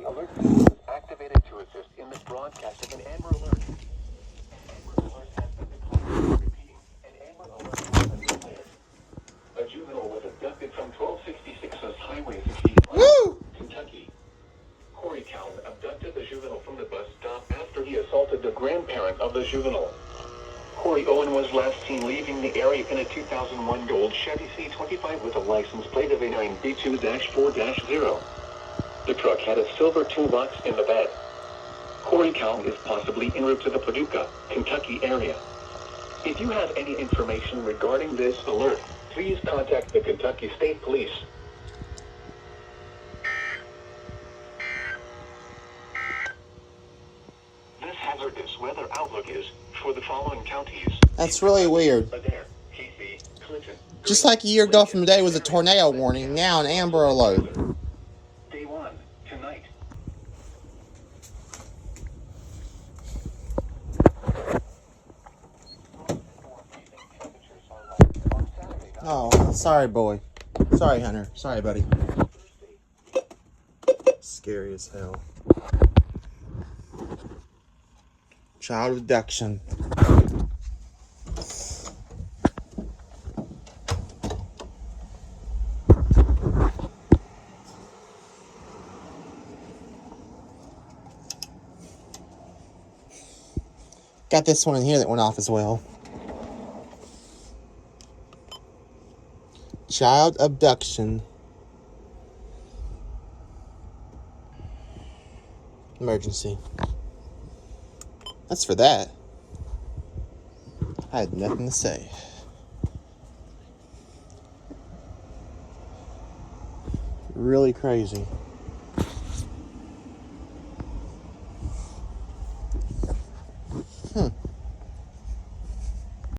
alert system was activated to assist in the broadcast of an Amber Alert. Amber Alert has been declared. Repeating, an Amber Alert has been declared. A juvenile was abducted from 1266 Highway 65, Kentucky. Corey Callen abducted the juvenile from the bus stop after he assaulted the grandparent of the juvenile. Corey Owen was last seen leaving the area in a 2001 gold Chevy C25 with a license plate of A9B2-4-0. The truck had a silver toolbox in the bed. Corey Callen is possibly en route to the Paducah, Kentucky area. If you have any information regarding this alert, please contact the Kentucky State Police. This hazardous weather outlook is for the following counties. That's really weird. Adair, Casey, Clinton. Just like a year ago from today was a tornado warning, now an Amber Alert. Day 1, tonight. Oh, sorry, boy. Sorry, Hunter. Sorry, buddy. Scary as hell. Child abduction. Got this one in here that went off as well. Child abduction. Emergency. That's for that. I had nothing to say. Really crazy. Hmm.